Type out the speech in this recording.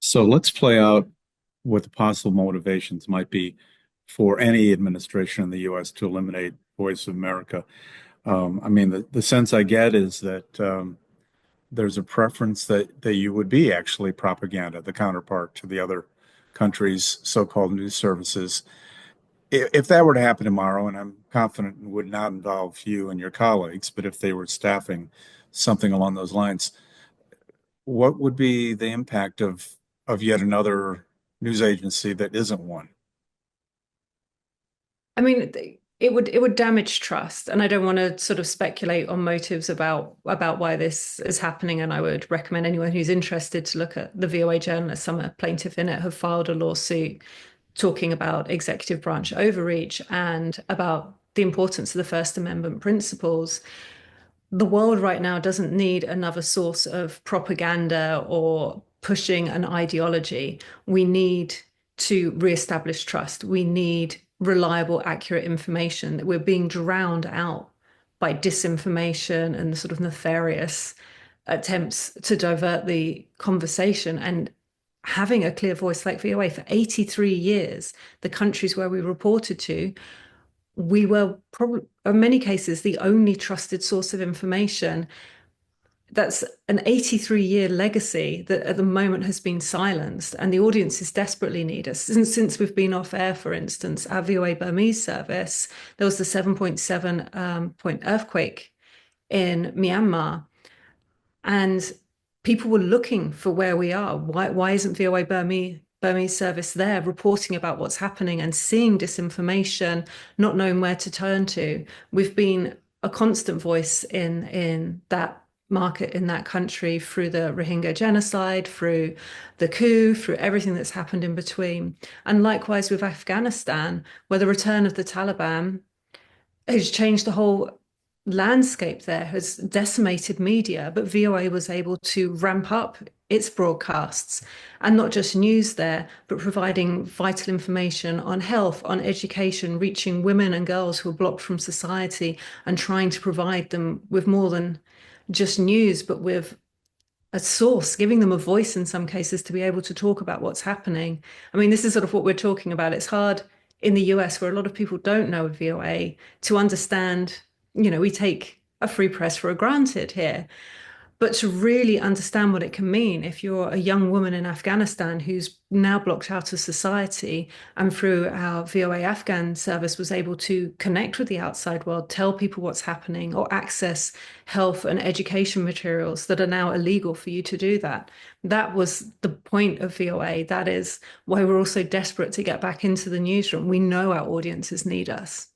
So let's play out what the possible motivations might be for any administration in the U.S. to eliminate Voice of America. I mean, the sense I get is that there's a preference that you would be actually propaganda, the counterpart to the other countries' so-called news services. If that were to happen tomorrow, and I'm confident it would not involve you and your colleagues, but if they were staffing something along those lines, what would be the impact of yet another news agency that isn't one? I mean, it would damage trust, and I don't want to sort of speculate on motives about why this is happening. And I would recommend anyone who's interested to look at the VOA journalists. Some plaintiff in it have filed a lawsuit talking about executive branch overreach and about the importance of the First Amendment principles. The world right now doesn't need another source of propaganda or pushing an ideology. We need to reestablish trust. We need reliable, accurate information. That we're being drowned out by disinformation and the sort of nefarious attempts to divert the conversation. And having a clear voice like VOA for 83 years, the countries where we reported to, we were probably, in many cases, the only trusted source of information. That's an 83-year legacy that at the moment has been silenced, and the audiences desperately need us. Since we've been off air, for instance, our VOA Burmese service, there was the 7.7 point earthquake in Myanmar, and people were looking for where we are. Why isn't VOA Burmese service there reporting about what's happening and seeing disinformation, not knowing where to turn to? We've been a constant voice in that market, in that country, through the Rohingya genocide, through the coup, through everything that's happened in between. And likewise with Afghanistan, where the return of the Taliban has changed the whole landscape there, has decimated media, but VOA was able to ramp up its broadcasts, and not just news there, but providing vital information on health, on education, reaching women and girls who are blocked from society, and trying to provide them with more than just news, but with a source, giving them a voice in some cases to be able to talk about what's happening. I mean, this is sort of what we're talking about. It's hard in the US, where a lot of people don't know VOA, to understand. We take a free press for granted here, but to really understand what it can mean if you're a young woman in Afghanistan who's now blocked out of society, and through our VOA Afghan service was able to connect with the outside world, tell people what's happening, or access health and education materials that are now illegal for you to do that. That was the point of VOA. That is why we're also desperate to get back into the newsroom. We know our audiences need us.